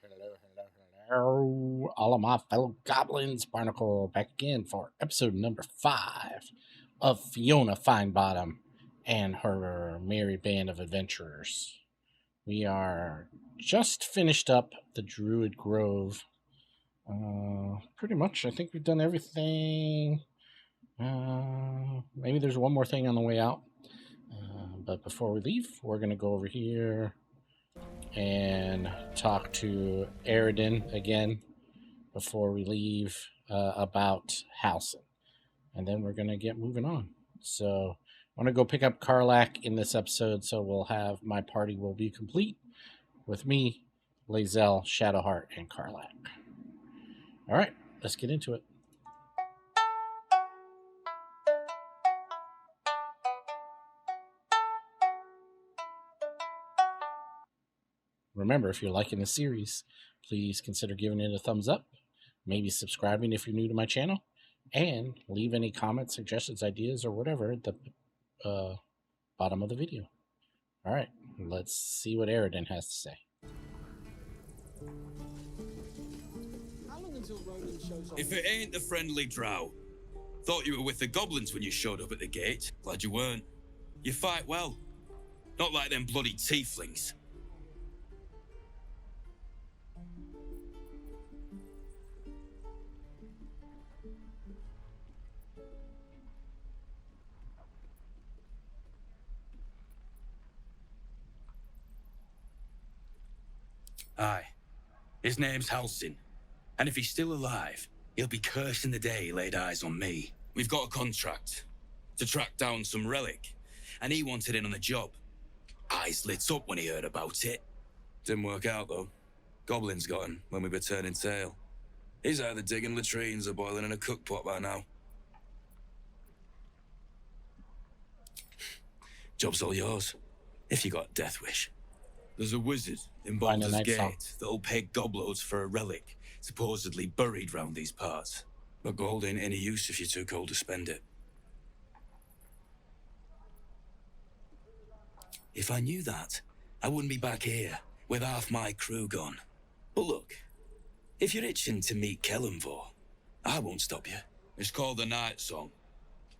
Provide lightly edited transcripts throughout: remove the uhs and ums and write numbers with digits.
hello, all of my fellow goblins. Barnacle back again for episode number 5 of Fiona Finebottom and her merry band of adventurers. We are just finished up the Druid Grove. Pretty much, I think we've done everything. Maybe there's one more thing on the way out. But before we leave, we're going to go over here and talk to Aridin again before we leave about Halsin. And then we're going to get moving on. So I want to go pick up Karlach in this episode, so we'll have my party will be complete with me, Lae'zel, Shadowheart, and Karlach. All right, let's get into it. Remember, if you're liking the series, please consider giving it a thumbs up, maybe subscribing if you're new to my channel, and leave any comments, suggestions, ideas, or whatever at the bottom of the video. All right, let's see what Aridin has to say. If it ain't the friendly drow. Thought you were with the goblins when you showed up at the gate. Glad you weren't. You fight well. Not like them bloody tieflings. Aye. His name's Halsin. And if he's still alive, he'll be cursing the day he laid eyes on me. We've got a contract to track down some relic, and he wanted in on the job. Eyes lit up when he heard about it. Didn't work out, though. Goblins got him when we were turning tail. He's either digging latrines or boiling in a cookpot by now. Job's all yours, if you got a death wish. There's a wizard in Baldur's Gate that'll pay gobloads for a relic supposedly buried round these parts. But gold ain't any use if you're too cold to spend it. If I knew that, I wouldn't be back here with half my crew gone. But look, if you're itching to meet Kellenvor, I won't stop you. It's called the Night Song.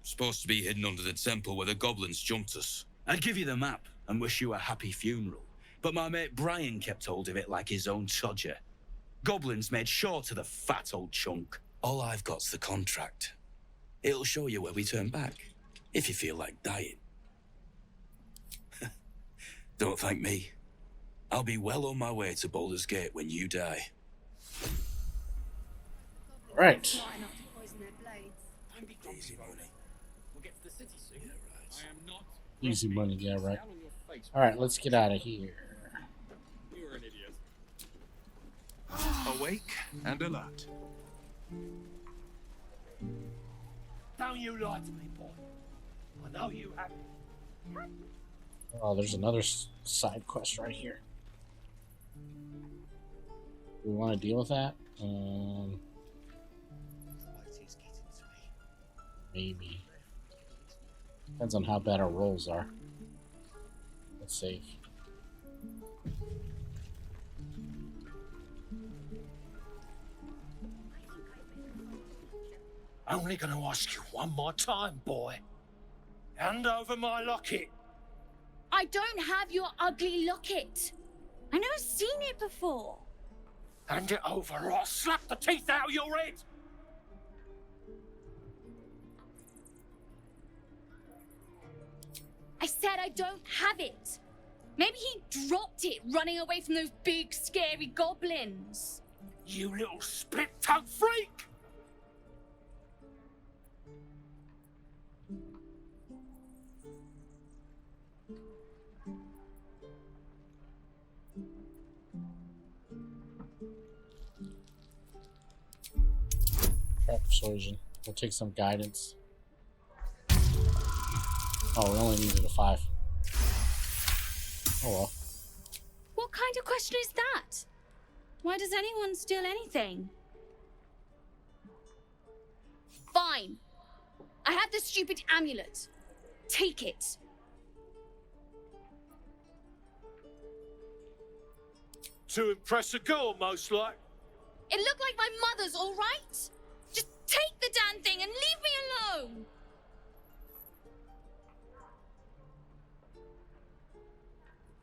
Supposed to be hidden under the temple where the goblins jumped us. I'd give you the map and wish you a happy funeral, but my mate Brian kept hold of it like his own todger. Goblins made sure to the fat old chunk. All I've got's the contract. It'll show you where we turn back, if you feel like dying. Don't thank me. I'll be well on my way to Baldur's Gate when you die. Right. Easy money. Easy money, yeah, right. All right, let's get out of here. You're an idiot. Awake and alert. Don't you lie to me, boy. I know you haven't. Oh, there's another side quest right here. Do we want to deal with that? Maybe. Depends on how bad our rolls are. Let's save. Only gonna ask you one more time, boy. Hand over my locket. I don't have your ugly locket. I never seen it before. Hand it over or I'll slap the teeth out of your head. I said I don't have it. Maybe he dropped it running away from those big, scary goblins. You little split-tongued freak! Trap persuasion. We'll take some guidance. Oh, we only needed a 5. Oh well. What kind of question is that? Why does anyone steal anything? Fine. I have the stupid amulet. Take it. To impress a girl, most like. It looked like my mother's, all right? Just take the damn thing and leave me alone!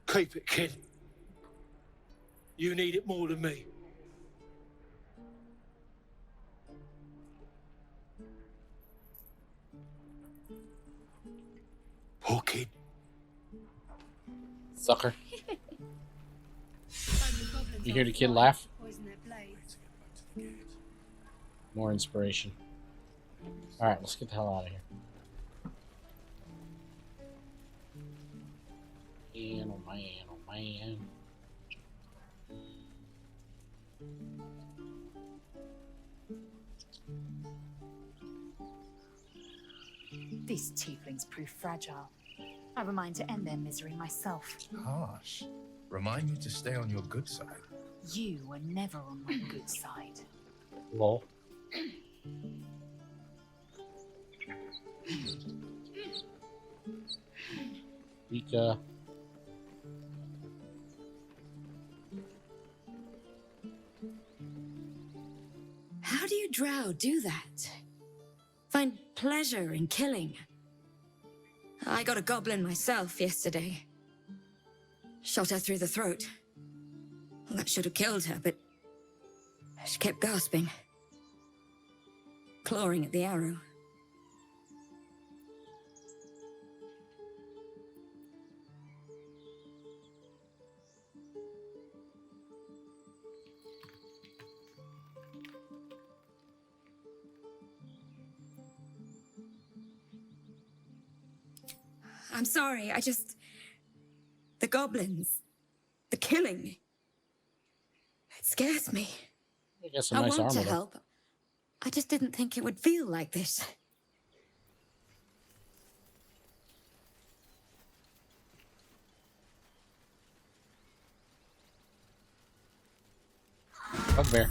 Keep it, kid. You need it more than me. Poor kid. Sucker. You hear the kid laugh? More inspiration. Alright, let's get the hell out of here. Man, oh man, oh man. These tieflings prove fragile. I have a mind to end their misery myself. Harsh. Remind me to stay on your good side. You were never on my good side. Lol. Rika. How do you drow do that? Find pleasure in killing? I got a goblin myself yesterday. Shot her through the throat. Well, that should have killed her, but she kept gasping. Clawing at the arrow. I'm sorry, the goblins. The killing. It scares me. I guess a I nice want to armor. help. I just didn't think it would feel like this. Bugbear.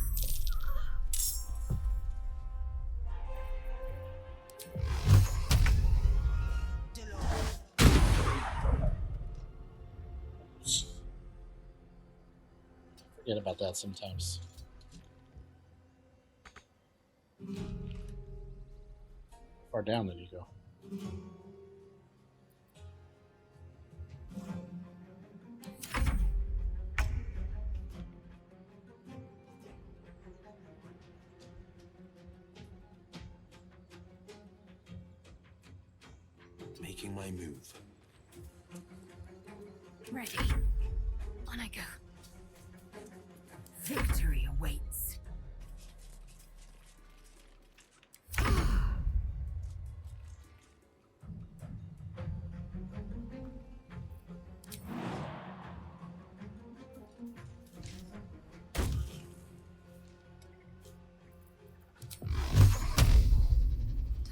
Forget about that sometimes. How far down did he go? Making my move. Ready. On I go. Victory awaits.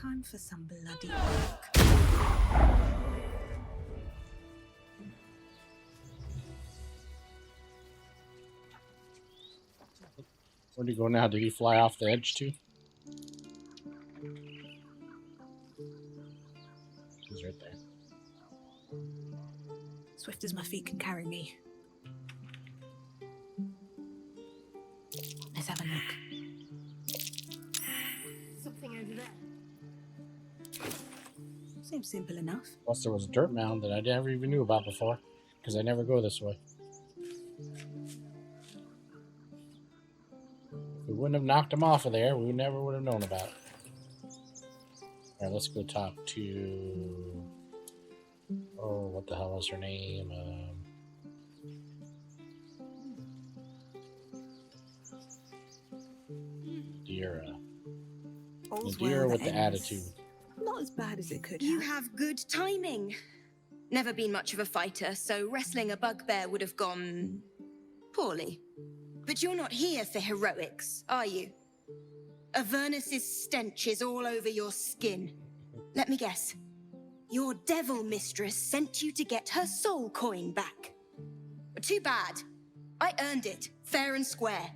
Time for some bloody work. Where'd he go now? Did he fly off the edge too? He's right there. Swift as my feet can carry me. Let's have a look. Something over there. Seems simple enough. Plus, there was a dirt mound that I never even knew about before, because I never go this way. If we wouldn't have knocked him off of there, we never would have known about it. All right, let's go talk to... Oh, what the hell is her name? Nadira. All's Nadira well with that the ends. attitude. Not as bad as it could You have. have good timing. Never been much of a fighter, so wrestling a bugbear would have gone poorly. But you're not here for heroics, are you? Avernus's stench is all over your skin. Let me guess. Your devil mistress sent you to get her soul coin back. Too bad. I earned it, fair and square.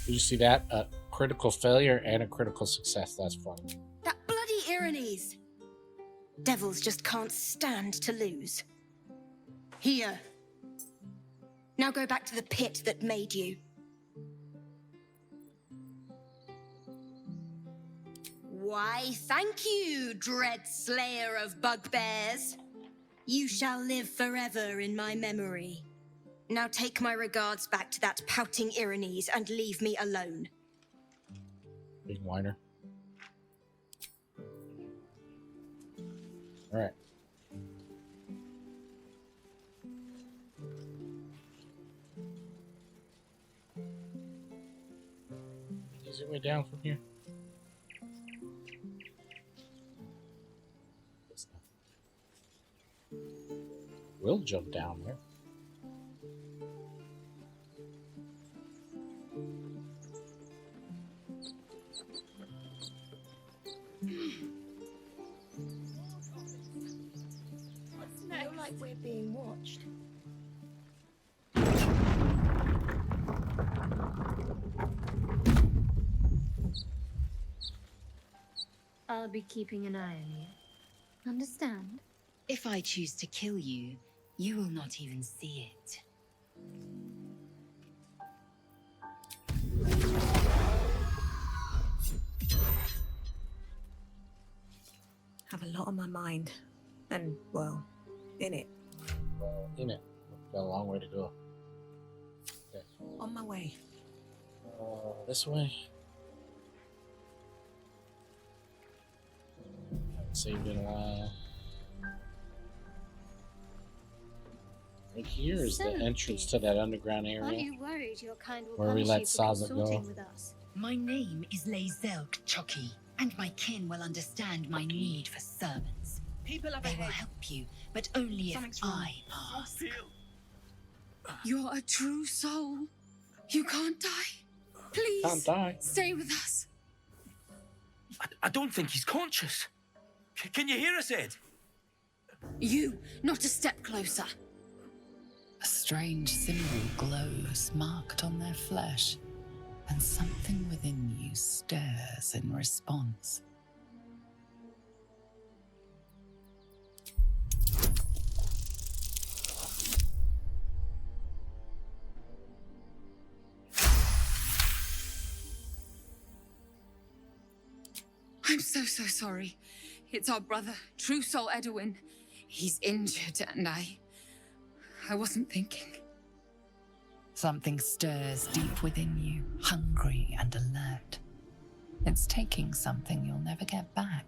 Did you see that? A critical failure and a critical success. That's funny. That bloody Irenes! Devils just can't stand to lose. Here. Now go back to the pit that made you. Why, thank you, dread slayer of bugbears. You shall live forever in my memory. Now take my regards back to that pouting Irenes and leave me alone. Big whiner. All right. Easy way down from here. We'll jump down there. I feel like we're being watched. I'll be keeping an eye on you. Understand? If I choose to kill you, you will not even see it. Have a lot on my mind. And, well, in it. In it. We've got a long way to go. Okay. On my way. This way. Haven't saved in a while. Right here is the entrance to that underground Aren't area you worried your kind will where we punish let you for Saza go. consorting with us? My name is Lazelk Chucky, and my kin will understand my need for servants. People up They will ahead. help you, but only Something's if wrong. I ask. You're a true soul. You can't die. Please, Can't die. stay with us. I don't think he's conscious. Can you hear us, Ed? You, not a step closer. A strange symbol glows marked on their flesh, and something within you stirs in response. I'm so sorry. It's our brother, True Soul Edwin. He's injured and I wasn't thinking. Something stirs deep within you, hungry and alert. It's taking something you'll never get back.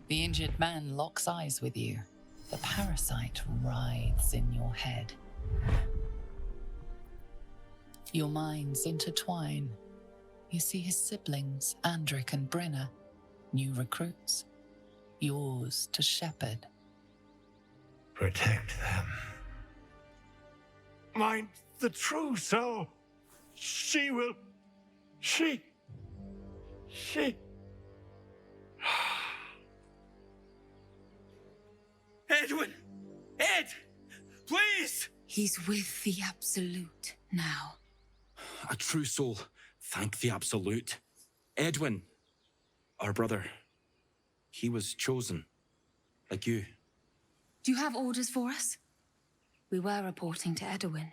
The injured man locks eyes with you. The parasite writhes in your head. Your minds intertwine. You see his siblings, Andric and Brenna, new recruits, yours to shepherd. Protect them. Mind the true soul. She will. She. Edwin! Ed! Please! He's with the Absolute now. A true soul. Thank the Absolute. Edwin, our brother, he was chosen, like you. Do you have orders for us? We were reporting to Edwin.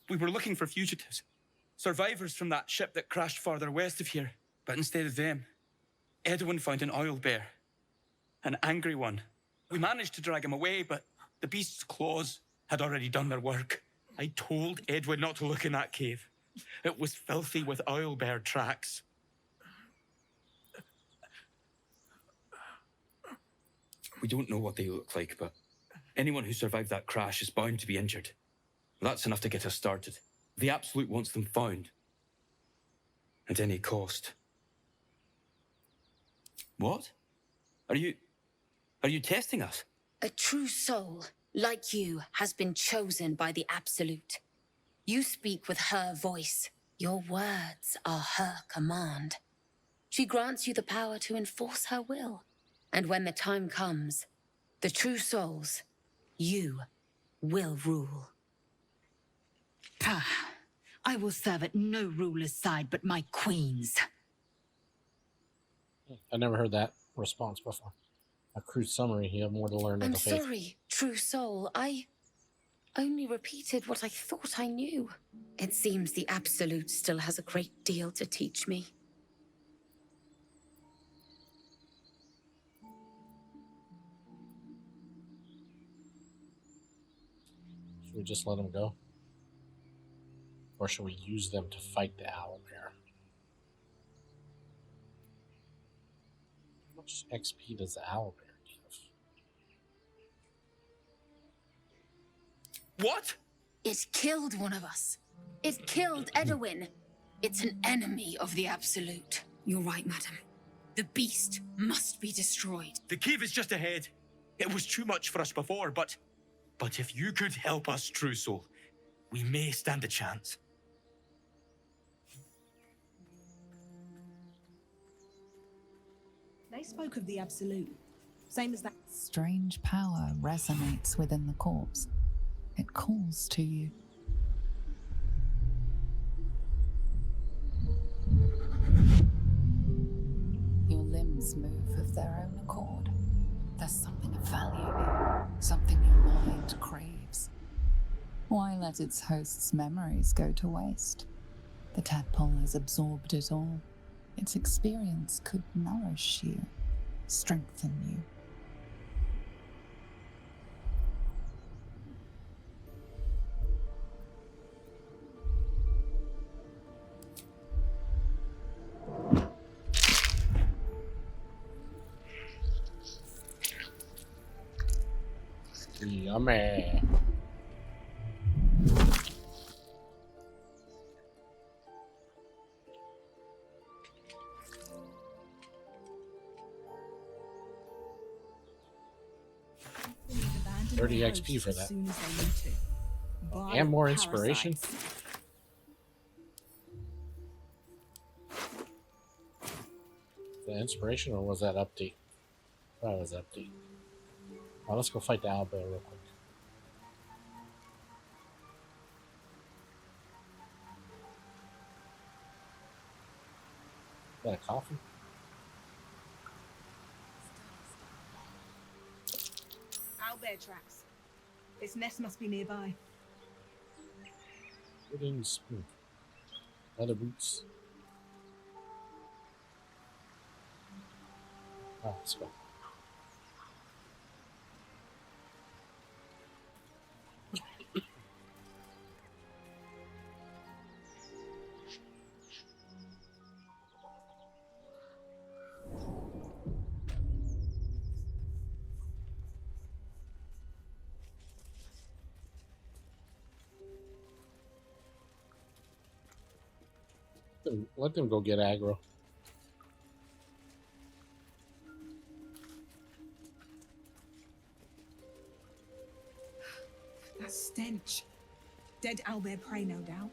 We were looking for fugitives. Survivors from that ship that crashed farther west of here. But instead of them, Edwin found an Owlbear. An angry one. We managed to drag him away, but the beast's claws had already done their work. I told Edwin not to look in that cave. It was filthy with Owlbear tracks. We don't know what they look like, but anyone who survived that crash is bound to be injured. That's enough to get us started. The Absolute wants them found. At any cost. What? Are you testing us? A true soul, like you, has been chosen by the Absolute. You speak with her voice. Your words are her command. She grants you the power to enforce her will. And when the time comes, the true souls, you will rule. Pah! I will serve at no ruler's side but my queen's. I never heard that response before. A crude summary. You have more to learn of I'm the faith. sorry, true soul. I only repeated what I thought I knew. It seems the Absolute still has a great deal to teach me. Should we just let them go? Or should we use them to fight the Owlbear? How much XP does the Owlbear give? What? It killed one of us. It killed Edwin. It's an enemy of the Absolute. You're right, madam. The beast must be destroyed. The cave is just ahead. It was too much for us before, but if you could help us, True Soul, we may stand a chance. They spoke of the Absolute. Same as that. Strange power resonates within the corpse. It calls to you. Your limbs move of their own accord. There's something of value here, something your mind craves. Why let its host's memories go to waste? The tadpole has absorbed it all. Its experience could nourish you, strengthen you. Yummy. $30 XP for that. And more inspiration. The inspiration, or was that update? That was update. Well, let's go fight the Owlbear real quick. Got a coffee? Owlbear tracks. Its nest must be nearby. Wooden spoon. Leather boots. Oh, let's go. Let them go get aggro. That stench. Dead owlbear prey, no doubt.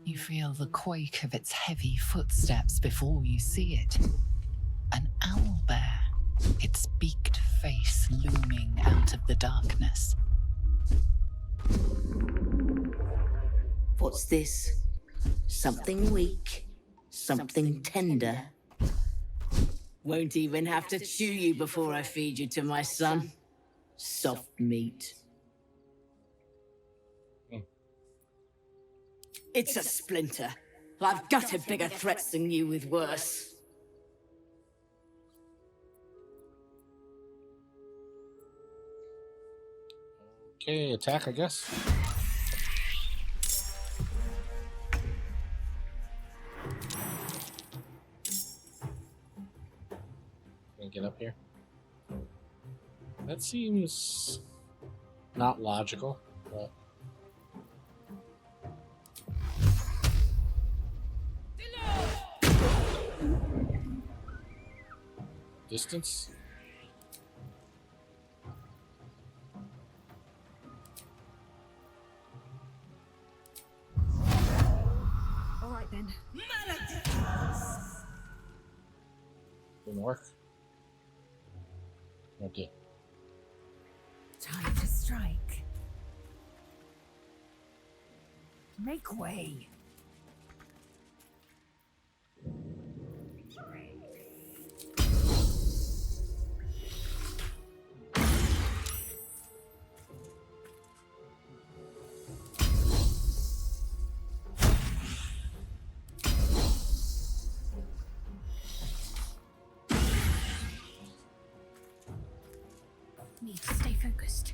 You feel the quake of its heavy footsteps before you see it. An owlbear, its beaked face looming out of the darkness. What's this? Something weak, something tender. Won't even have to chew you before I feed you to my son. Soft meat. It's a splinter. I've gutted bigger threats than you with worse. Okay, attack, I guess. Can I get up here? That seems not logical, but... Distance? All right then. Didn't work. Okay. Time to strike. Make way. Need to stay focused.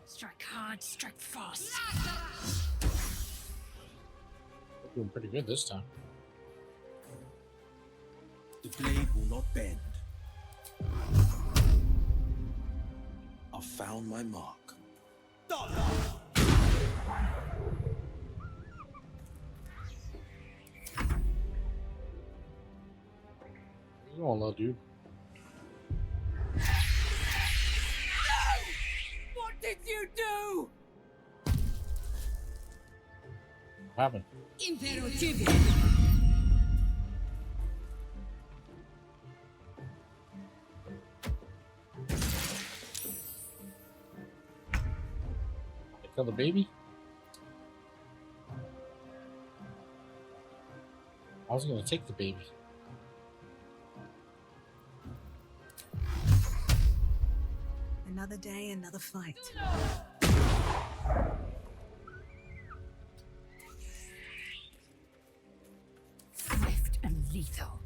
Strike hard, strike fast. We're doing pretty good this time. The blade will not bend. I've found my mark. You all know, dude. What did you do? What happened? Imperative. Kill the baby? I was gonna take the baby. Another day, another fight. Swift and lethal.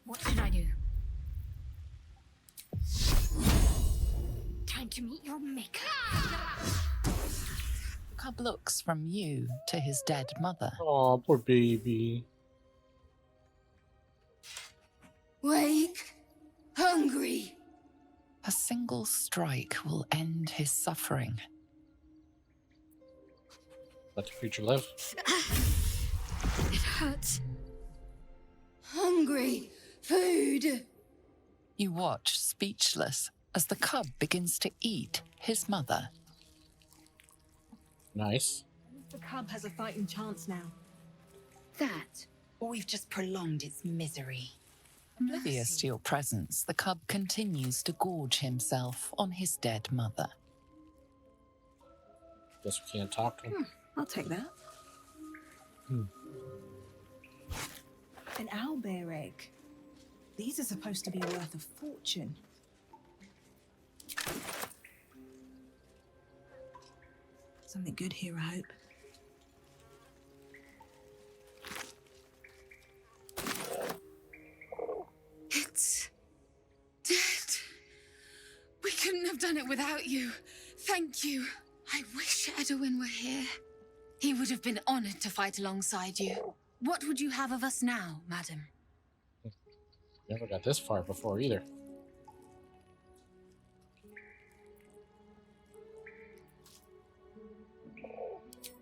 What should I do? Time to meet your maker. Cub looks from you to his dead mother. Oh, poor baby. Wake. Hungry. A single strike will end his suffering. Let the creature live. It hurts. Hungry. Food. You watch, speechless, as the cub begins to eat his mother. Nice. The cub has a fighting chance now. That, or we've just prolonged its misery. Oblivious to your presence, the cub continues to gorge himself on his dead mother. Guess we can't talk to him. I'll take that. Hmm. An owlbear egg. These are supposed to be worth a fortune. Something good here, I hope. It's dead. We couldn't have done it without you. Thank you. I wish Edwin were here. He would have been honored to fight alongside you. What would you have of us now, madam? Never got this far before either.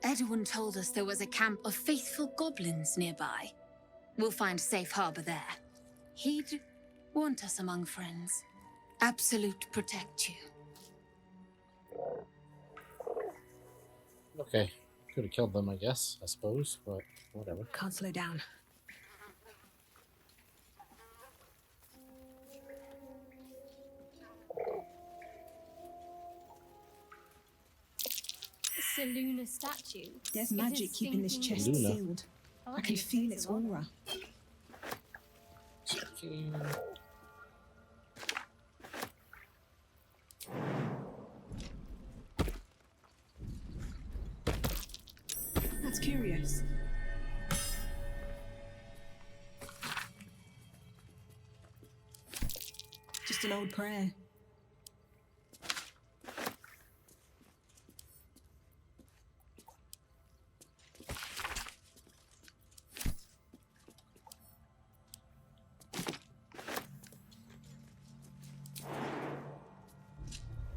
Edwin told us there was a camp of faithful goblins nearby. We'll find safe harbor there. He'd want us among friends. Absolute protect you. Okay. Could have killed them, I guess, I suppose, but whatever. Can't slow down. It's a lunar statue. There's It magic is keeping this thinking- chest Luna. sealed. I can feel its aura. That's curious. Just an old prayer.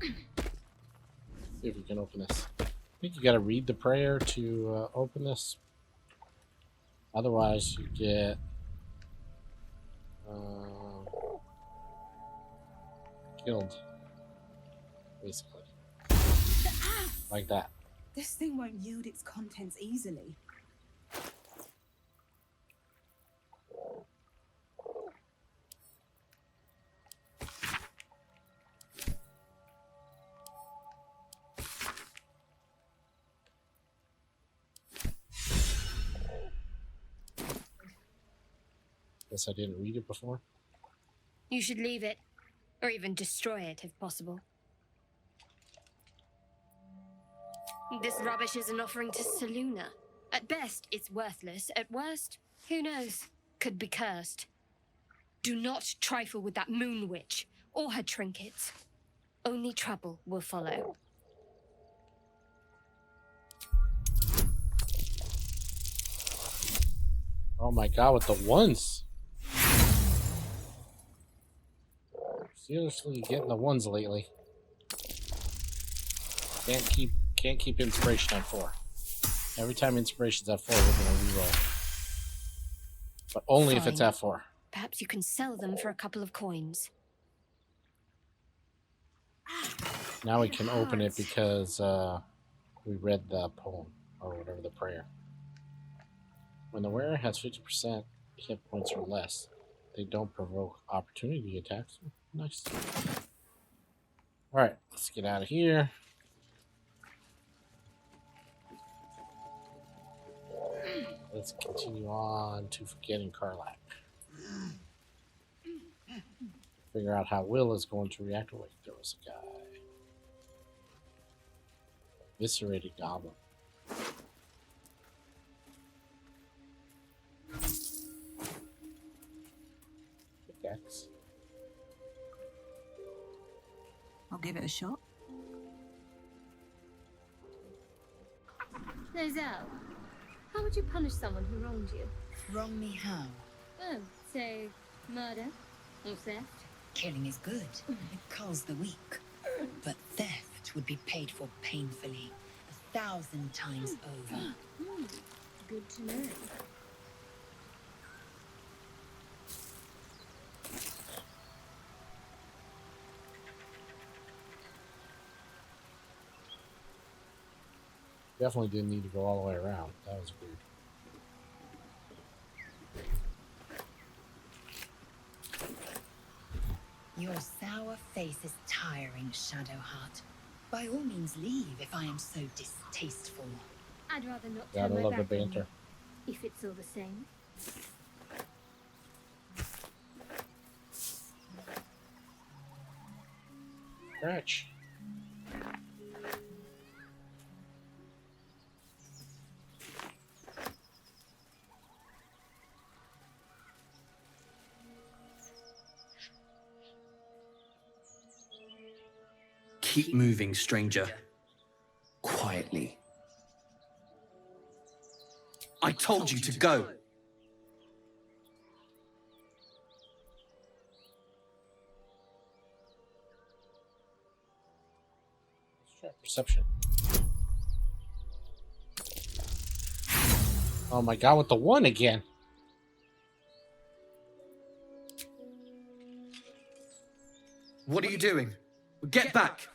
See if we can open this. I think you got to read the prayer to open this. Otherwise, you get killed, basically, like that. This thing won't yield its contents easily. Guess I didn't read it before. You should leave it, or even destroy it if possible. This rubbish is an offering to Selûne. At best, it's worthless. At worst, who knows? Could be cursed. Do not trifle with that moon witch or her trinkets. Only trouble will follow. Oh my god, with the ones. Seriously, getting the ones lately. Can't keep inspiration at 4. Every time inspiration's at 4, we're gonna reroll. But only if it's at 4. Perhaps you can sell them for a couple of coins. Now we can open it because we read the poem or whatever, the prayer. When the wearer has 50% hit points or less, they don't provoke opportunity attacks. Nice. Alright, let's get out of here. Let's continue on to forgetting Karlach. Figure out how Will is going to react. Wait, there was a guy. Eviscerated goblin. Pickaxe. I'll give it a shot. So, Zell, how would you punish someone who wronged you? Wrong me how? Oh, say, murder or theft? Killing is good. It culls the weak. But theft would be paid for painfully, 1,000 times over. Good to know. Definitely didn't need to go all the way around. That was weird. Your sour face is tiring, Shadowheart. By all means leave if I am so distasteful. I'd rather not Gotta turn my love the back on banter. you, if it's all the same. Scratch. Keep moving, stranger. Quietly. I told you to go. Let's try perception. Oh my god, with the 1 again. What are you doing? Get back!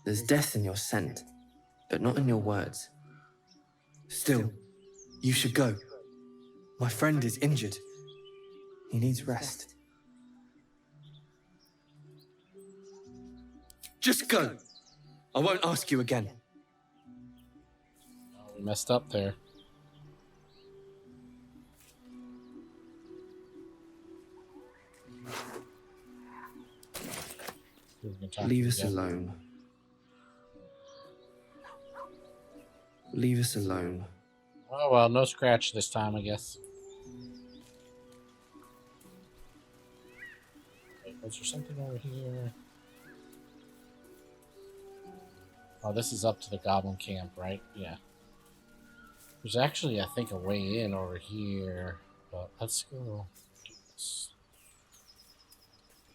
There's death in your scent, but not in your words. Still, you should go. My friend is injured. He needs rest. Just go. I won't ask you again. Oh, we messed up there. Leave us alone. Leave us alone. Oh well, no scratch this time, I guess. Wait, was there something over here? Oh, this is up to the goblin camp, right? Yeah. There's actually, I think, a way in over here, but let's go.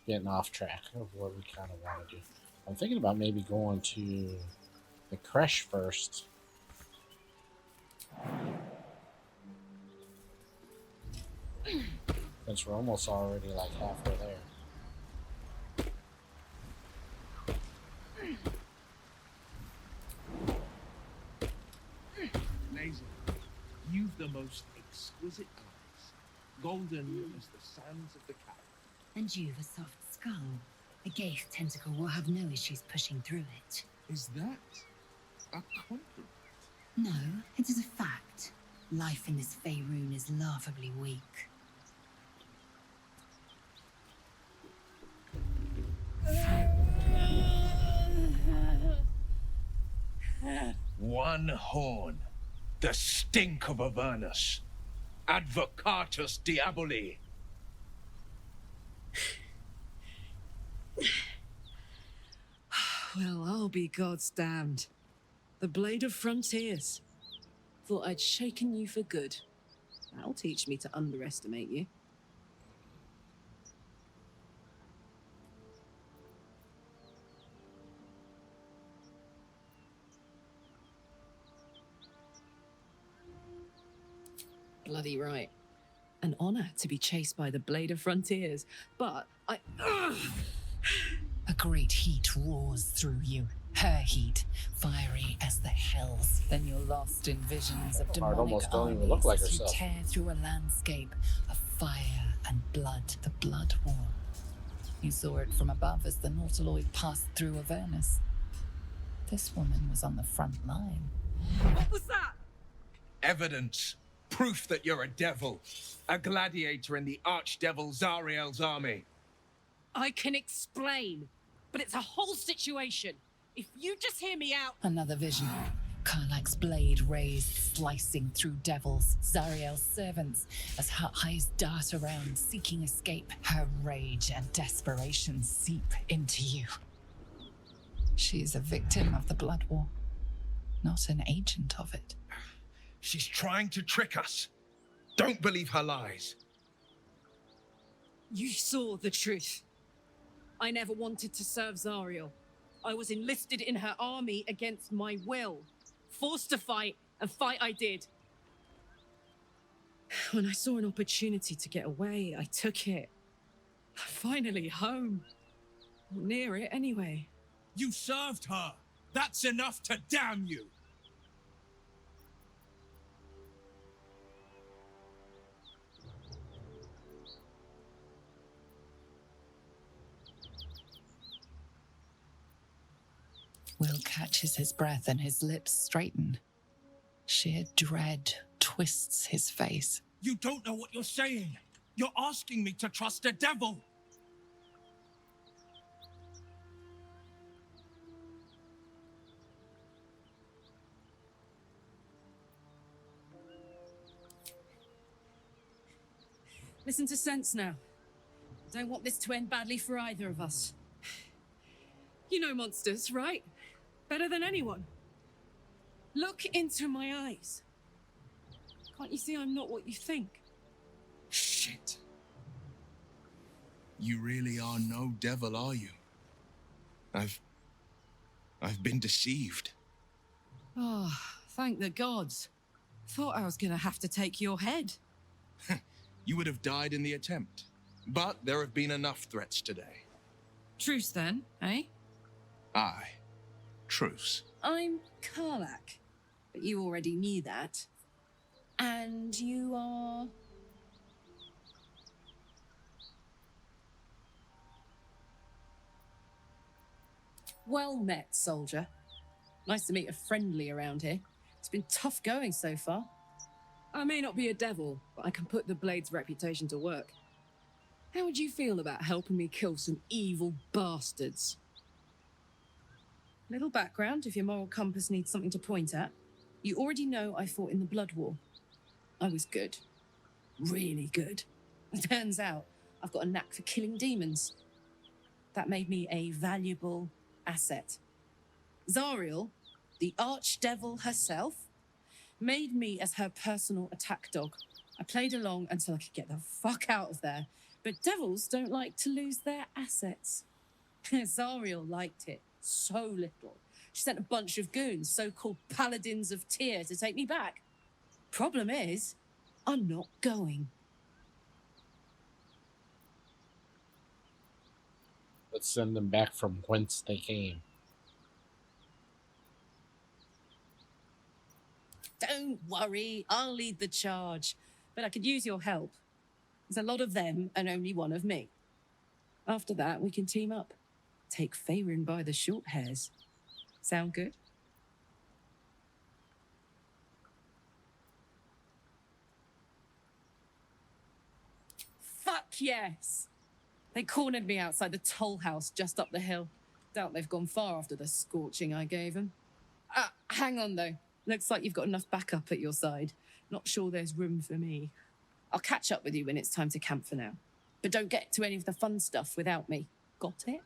Getting off track of what we kind of want to do. I'm thinking about maybe going to the creche first. Since we're almost already like halfway there. Laser, you've the most exquisite eyes, golden as the sands of the Carib. And you've a soft skull. A Gaith tentacle will have no issues pushing through it. Is that a compliment? No, it is a fact. Life in this Faerun is laughably weak. One horn. The stink of Avernus. Advocatus Diaboli. Well, I'll be God's damned. The Blade of Frontiers. Thought I'd shaken you for good. That'll teach me to underestimate you. Bloody right. An honor to be chased by the Blade of Frontiers, but I... A great heat roars through you. Her heat, fiery as the hells. Then you're lost in visions of demonic almost don't even armies look like as you herself. tear through a landscape of fire and blood. The Blood War. You saw it from above as the Nautiloid passed through Avernus. This woman was on the front line. What was that? Evidence. Proof that you're a devil. A gladiator in the archdevil Zariel's army. I can explain, but it's a whole situation. If you just hear me out... Another vision. Karlach's blade raised, slicing through devils, Zariel's servants, as her eyes dart around, seeking escape. Her rage and desperation seep into you. She is a victim of the Blood War, not an agent of it. She's trying to trick us. Don't believe her lies. You saw the truth. I never wanted to serve Zariel. I was enlisted in her army against my will. Forced to fight, and fight I did. When I saw an opportunity to get away, I took it. Finally home. Or near it, anyway. You served her. That's enough to damn you. Will catches his breath and his lips straighten. Sheer dread twists his face. You don't know what you're saying. You're asking me to trust a devil. Listen to sense now. I don't want this to end badly for either of us. You know monsters, right? Better than anyone. Look into my eyes. Can't you see I'm not what you think? Shit. You really are no devil, are you? I've been deceived. Oh, thank the gods. Thought I was gonna have to take your head. You would have died in the attempt. But there have been enough threats today. Truce then, eh? Aye. Truce. I'm Karlach, but you already knew that. And you are... Well met, soldier. Nice to meet a friendly around here. It's been tough going so far. I may not be a devil, but I can put the Blade's reputation to work. How would you feel about helping me kill some evil bastards? Little background, if your moral compass needs something to point at. You already know I fought in the Blood War. I was good. Really good. Turns out, I've got a knack for killing demons. That made me a valuable asset. Zariel, the archdevil herself, made me as her personal attack dog. I played along until I could get the fuck out of there. But devils don't like to lose their assets. Zariel liked it so little. She sent a bunch of goons, so-called paladins of Tyr, to take me back. Problem is, I'm not going. Let's send them back from whence they came. Don't worry, I'll lead the charge. But I could use your help. There's a lot of them and only one of me. After that, we can team up. Take Faerun by the short hairs. Sound good? Fuck yes! They cornered me outside the toll house just up the hill. Doubt they've gone far after the scorching I gave them. Hang on though. Looks like you've got enough backup at your side. Not sure there's room for me. I'll catch up with you when it's time to camp for now. But don't get to any of the fun stuff without me. Got it?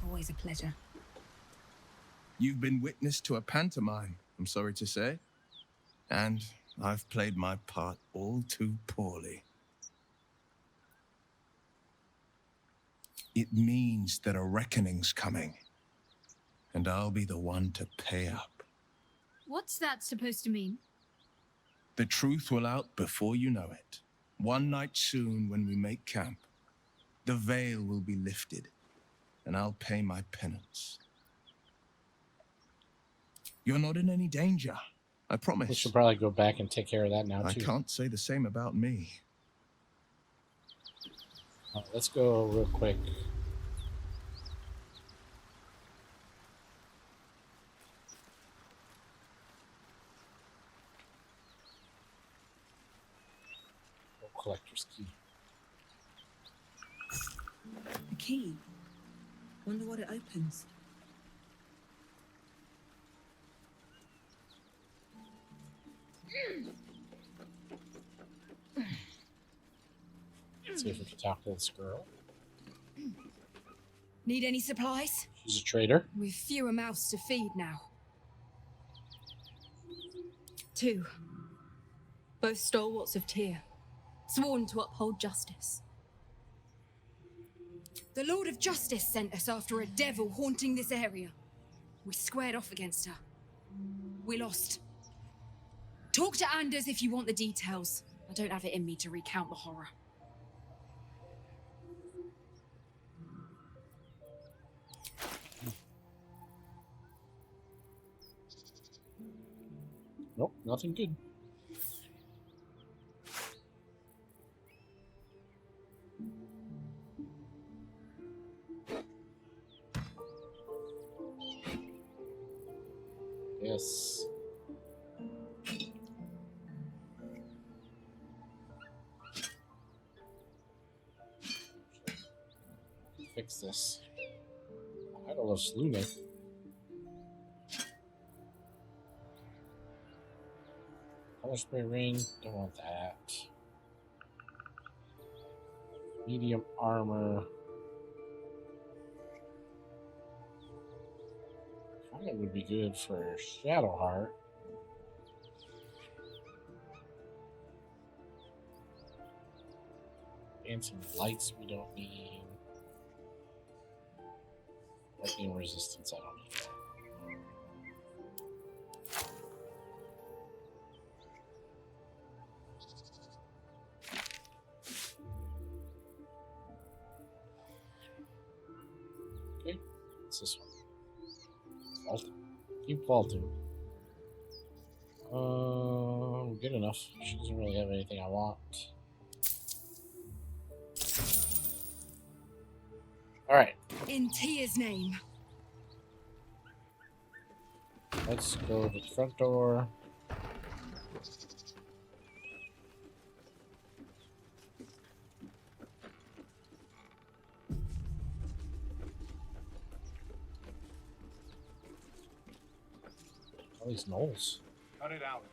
Always a pleasure. You've been witness to a pantomime, I'm sorry to say. And I've played my part all too poorly. It means that a reckoning's coming. And I'll be the one to pay up. What's that supposed to mean? The truth will out before you know it. One night soon when we make camp, the veil will be lifted, and I'll pay my penance. You're not in any danger, I promise. We should probably go back and take care of that now, too. I can't say the same about me. Let's go real quick. Collector's key. A key? Wonder what it opens. Let's see if we can talk to this girl. Need any supplies? She's a trader. We've fewer mouths to feed now. 2. Both stalwarts of Tyr, sworn to uphold justice. The Lord of Justice sent us after a devil haunting this area. We squared off against her. We lost. Talk to Anders if you want the details. I don't have it in me to recount the horror. Nope, nothing good. Yes. Fix this. I don't love Slow. Color spray ring, don't want that. Medium armor. Kind of would be good for Shadowheart. And some lights we don't need. Lightning resistance I don't need. Okay, what's this one? Vault. Keep vaulting. Good enough. She doesn't really have anything I want. Alright. In Tyr's name. Let's go to the front door. All these gnolls. Cut it out.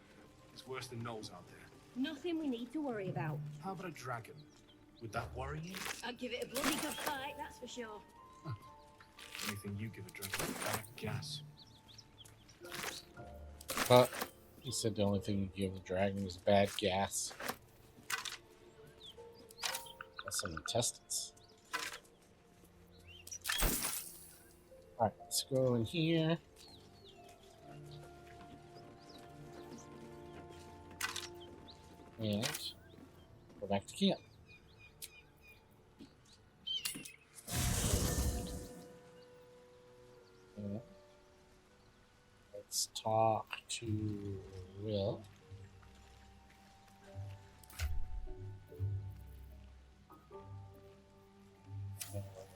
It's worse than gnolls out there. Nothing we need to worry about. How about a dragon? Would that worry you? I'd give it a bloody good fight, that's for sure. Anything you give a dragon is bad gas. But he said the only thing you give the dragon is bad gas. That's some intestines. Alright, let's go in here. And go back to camp. And let's talk to Will.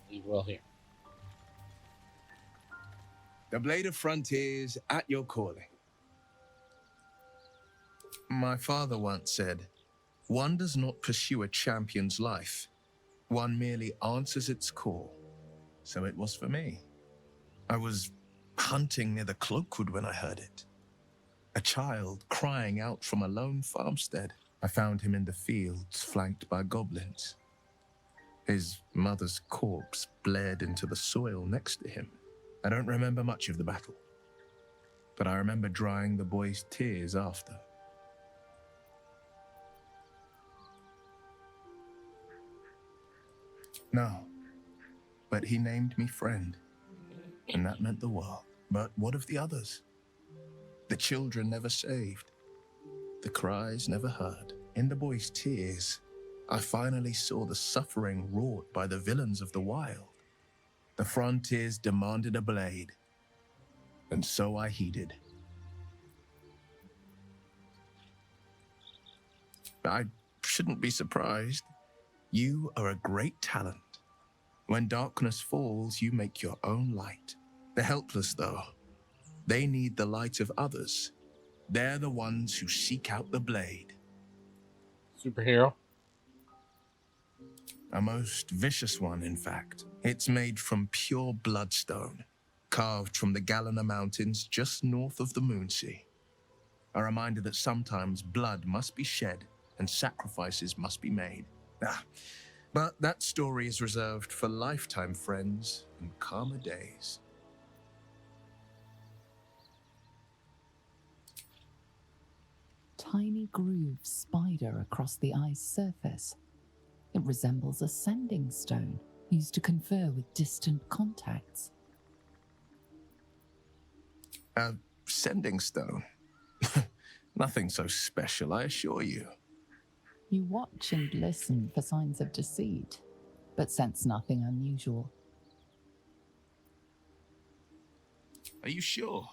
Leave Will here. The Blade of Frontiers at your calling. My father once said, one does not pursue a champion's life. One merely answers its call. So it was for me. I was hunting near the Cloakwood when I heard it. A child crying out from a lone farmstead. I found him in the fields, flanked by goblins. His mother's corpse bled into the soil next to him. I don't remember much of the battle, but I remember drying the boy's tears after. No, but he named me friend, and that meant the world. But what of the others? The children never saved, the cries never heard. In the boy's tears, I finally saw the suffering wrought by the villains of the wild. The Frontiers demanded a blade, and so I heeded. I shouldn't be surprised. You are a great talent. When darkness falls, you make your own light. The helpless, though, they need the light of others. They're the ones who seek out the blade. Superhero? A most vicious one, in fact. It's made from pure bloodstone, carved from the Galena Mountains just north of the Moonsea. A reminder that sometimes blood must be shed and sacrifices must be made. But that story is reserved for lifetime friends and calmer days. Tiny grooves spider across the eye's surface. It resembles a sending stone used to confer with distant contacts. A sending stone? Nothing so special, I assure you. You watch and listen for signs of deceit, but sense nothing unusual. Are you sure?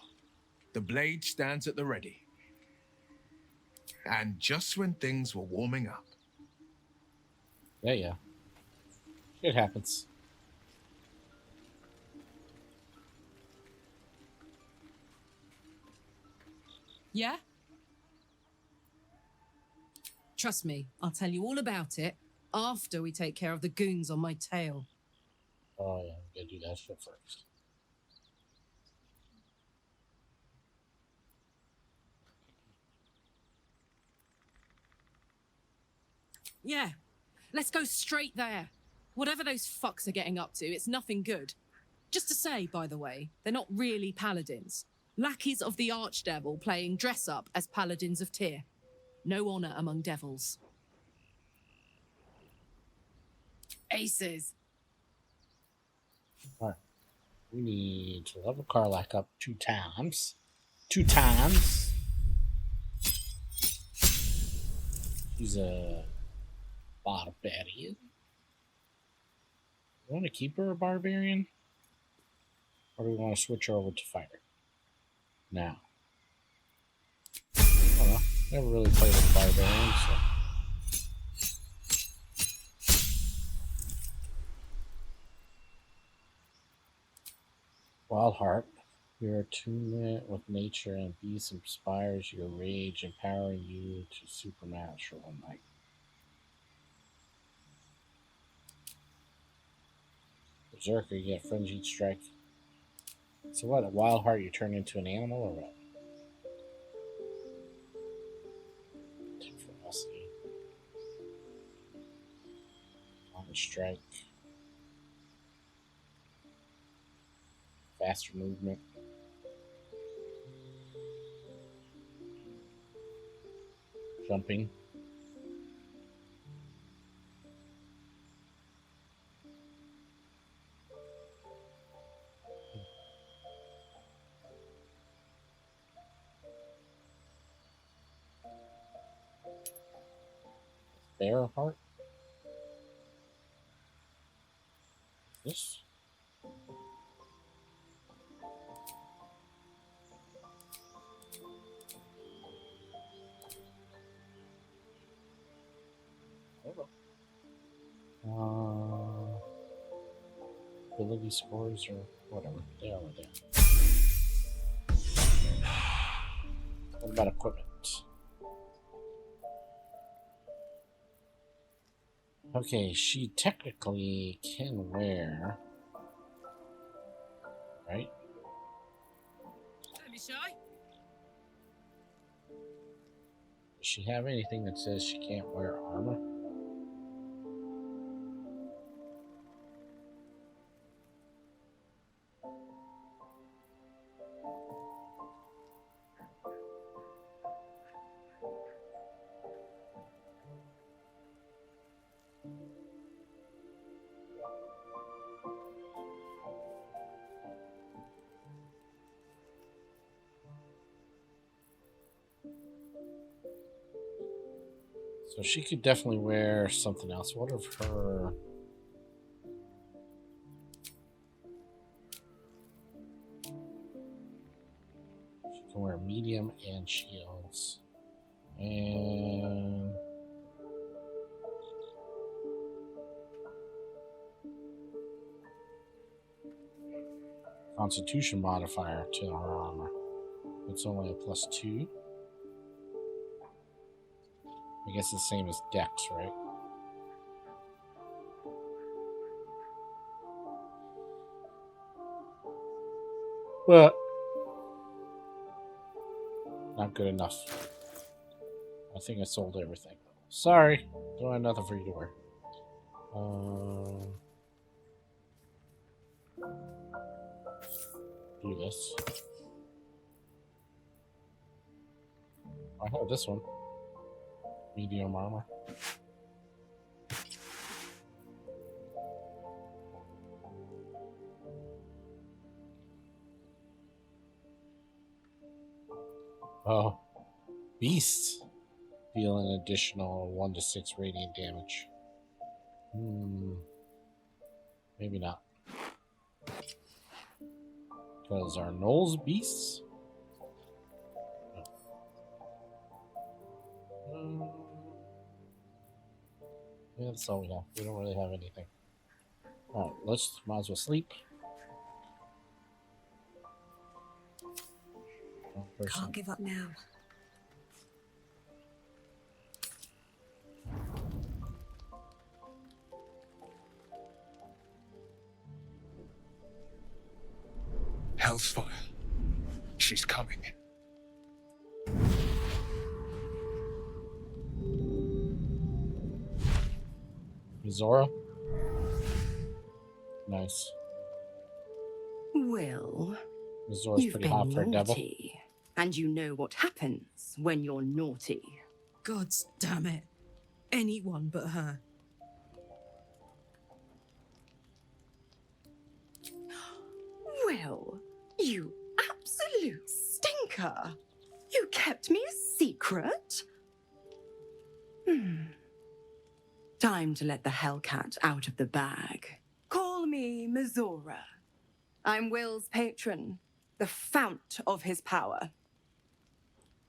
The blade stands at the ready. And just when things were warming up. Yeah. It happens. Yeah? Trust me, I'll tell you all about it after we take care of the goons on my tail. Oh yeah, we gotta do that shit first. Yeah, let's go straight there. Whatever those fucks are getting up to, it's nothing good. Just to say, by the way, they're not really paladins. Lackeys of the Archdevil playing dress-up as paladins of Tyr. No honor among devils. Aces. Alright. We need to level Karlach up 2 times. 2 times. She's a barbarian. You want to keep her a barbarian? Or do we want to switch her over to fighter? Now. I don't know. Never really played with barbarian, so. Wild Heart. Your attunement with nature and beasts inspires your rage, empowering you to supernatural might. Berserker, you get frenzied strike. So what, a Wild Heart you turn into an animal or what? Ferocity. strike. Faster movement. Jumping. Bear heart. This. Ability scores or whatever. They are there. What about equipment? Okay, she technically can wear, right? Don't be shy. Does she have anything that says she can't wear armor? So she could definitely wear something else. What of her? She can wear medium and shields. And Constitution modifier to her armor. It's only a +2. I guess the same as Dex, right? But not good enough. I think I sold everything. Sorry, don't have nothing for you to wear. Do this. I have this one. Medium armor. Oh, beasts deal an additional 1 to 6 radiant damage. Maybe not. Because our Knowles beasts. Yeah, that's all we have. We don't really have anything. Alright, might as well sleep. Can't give up now. Hellsfire. She's coming. Zora. Nice. Well, Zora's you've pretty been hot for a devil. naughty, and you know what happens when you're naughty. Gods damn it. Anyone but her. Well, you absolute stinker. You kept me a secret? Time to let the Hellcat out of the bag. Call me Mizora. I'm Will's patron, the fount of his power.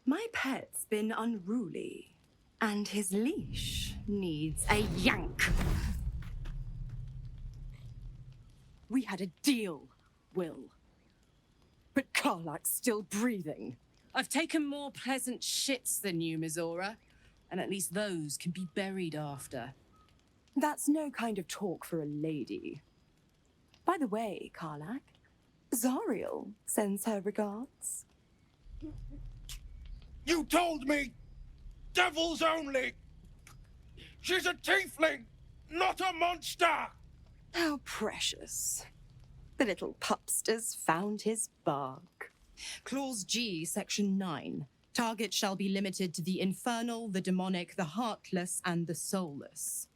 My pet's been unruly, and his leash needs a yank. We had a deal, Will. But Karlach's still breathing. I've taken more pleasant shits than you, Mizora. And at least those can be buried after. That's no kind of talk for a lady. By the way, Karlach, Zariel sends her regards. You told me! Devils only! She's a tiefling! not a monster! How precious. The little pupster's found his bark. Clause G, Section 9. Target shall be limited to the infernal, the demonic, the heartless, and the soulless.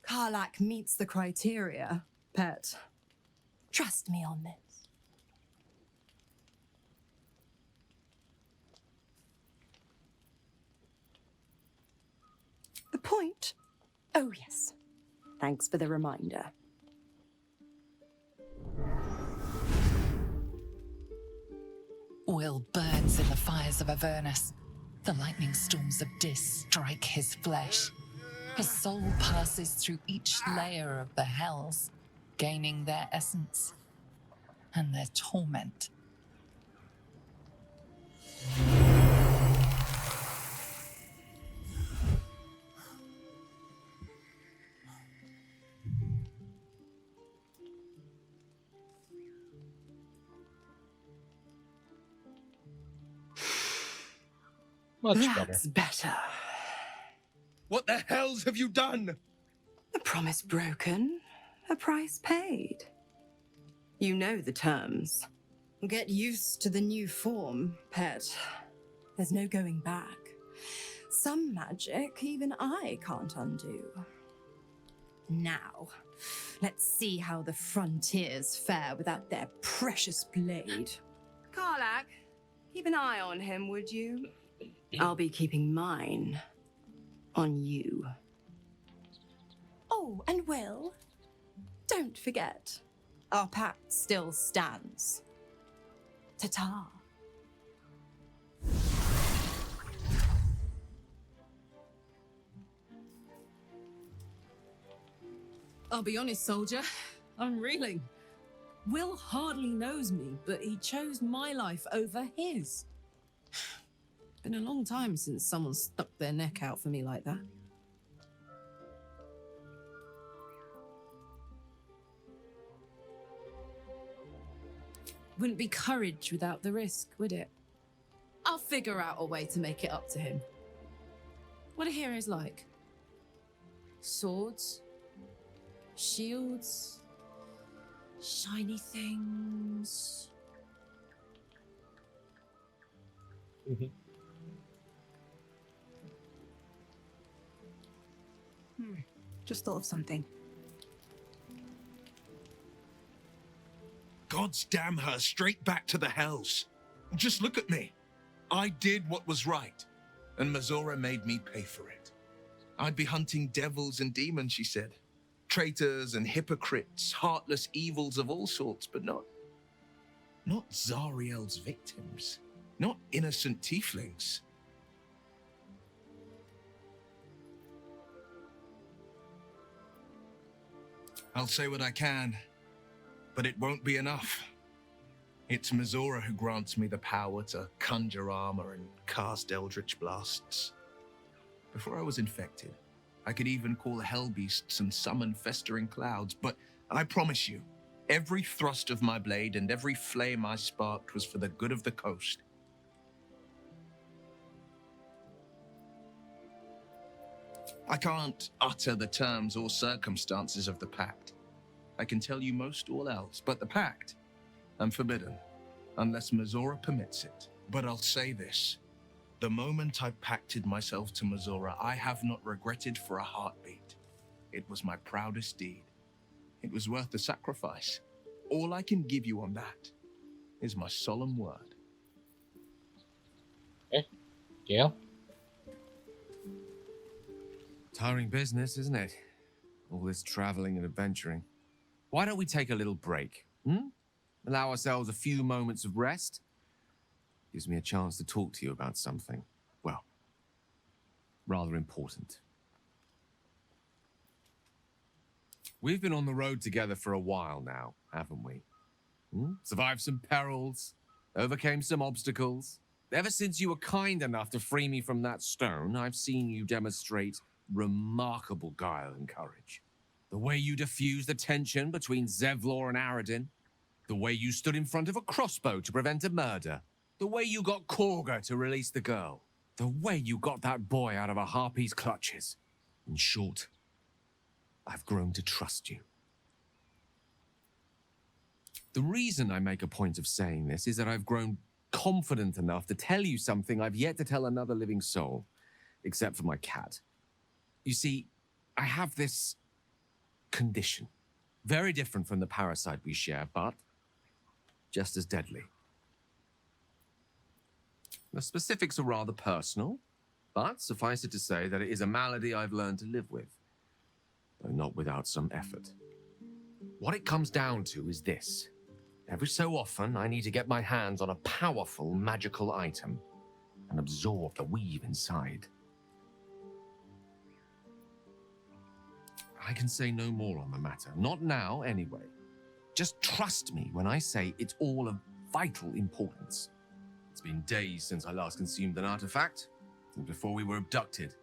Karlach meets the criteria, pet. Trust me on this. The point? Oh, yes. Thanks for the reminder. Will burns in the fires of Avernus. The lightning storms of Dis strike his flesh. His soul passes through each layer of the hells, gaining their essence and their torment. That's better. What the hells have you done? A promise broken, a price paid. You know the terms. Get used to the new form, pet. There's no going back. Some magic even I can't undo. Now, let's see how the frontiers fare without their precious blade. Karlach, keep an eye on him, would you? I'll be keeping mine on you. Oh, and Will, don't forget, our pact still stands. Ta-ta. I'll be honest, soldier. I'm reeling. Will hardly knows me, but he chose my life over his. Been a long time since someone stuck their neck out for me like that. Wouldn't be courage without the risk, would it? I'll figure out a way to make it up to him. What are heroes like? Swords? Shields? Shiny things? Just thought of something. God's damn her, straight back to the hells. Just look at me. I did what was right, and Mazora made me pay for it. I'd be hunting devils and demons, she said. Traitors and hypocrites, heartless evils of all sorts, but not Zariel's victims. Not innocent tieflings. I'll say what I can, but it won't be enough. It's Mazora who grants me the power to conjure armor and cast eldritch blasts. Before I was infected, I could even call hell beasts and summon festering clouds, but I promise you, every thrust of my blade and every flame I sparked was for the good of the coast. I can't utter the terms or circumstances of the pact. I can tell you most all else, but the pact, I'm forbidden, unless Mazora permits it. But I'll say this. The moment I pacted myself to Mazora, I have not regretted for a heartbeat. It was my proudest deed. It was worth the sacrifice. All I can give you on that is my solemn word. Gail? Tiring business, isn't it? All this traveling and adventuring. Why don't we take a little break? Allow ourselves a few moments of rest? Gives me a chance to talk to you about something, well, rather important. We've been on the road together for a while now, haven't we? Survived some perils, overcame some obstacles. Ever since you were kind enough to free me from that stone, I've seen you demonstrate remarkable guile and courage. The way you diffused the tension between Zevlor and Aradin. The way you stood in front of a crossbow to prevent a murder. The way you got Korga to release the girl. The way you got that boy out of a harpy's clutches. In short, I've grown to trust you. The reason I make a point of saying this is that I've grown confident enough to tell you something I've yet to tell another living soul, except for my cat. You see, I have this condition, very different from the parasite we share, but just as deadly. The specifics are rather personal, but suffice it to say that it is a malady I've learned to live with, though not without some effort. What it comes down to is this. Every so often, I need to get my hands on a powerful magical item and absorb the weave inside. I can say no more on the matter, not now anyway. Just trust me when I say it's all of vital importance. It's been days since I last consumed an artifact, and before we were abducted.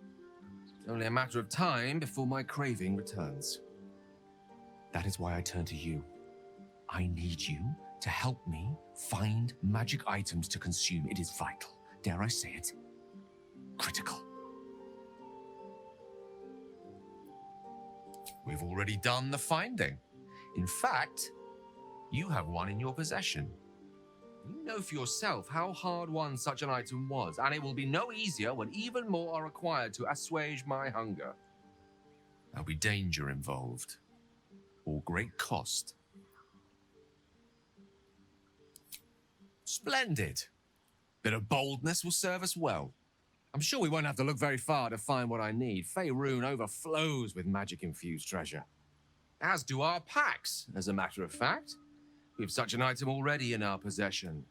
It's only a matter of time before my craving returns. That is why I turn to you. I need you to help me find magic items to consume. It is vital. Dare I say it? Critical. We've already done the finding. In fact, you have one in your possession. You know for yourself how hard won such an item was, and it will be no easier when even more are required to assuage my hunger. There'll be danger involved, or great cost. Splendid. Bit of boldness will serve us well. I'm sure we won't have to look very far to find what I need. Faerun overflows with magic-infused treasure. As do our packs, as a matter of fact. We have such an item already in our possession,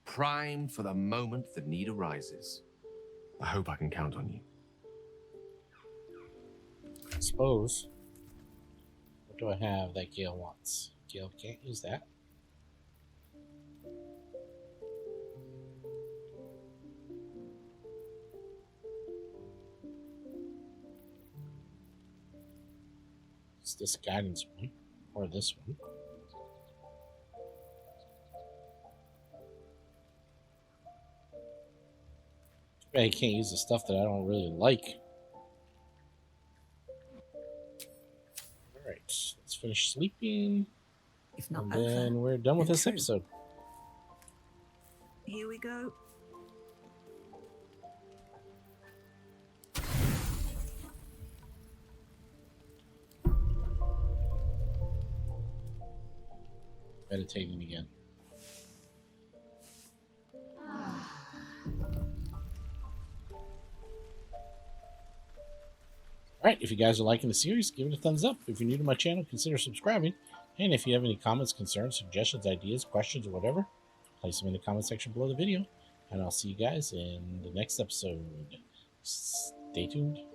primed for the moment the need arises. I hope I can count on you. I suppose. What do I have that Gale wants? Gale can't use that. It's this guidance one, or this one. I can't use the stuff that I don't really like. Alright, let's finish sleeping. If not and over, then we're done with then this true. episode. Here we go. Meditating again. Alright, if you guys are liking the series, give it a thumbs up. If you're new to my channel, consider subscribing. And if you have any comments, concerns, suggestions, ideas, questions, or whatever, place them in the comment section below the video. And I'll see you guys in the next episode. Stay tuned.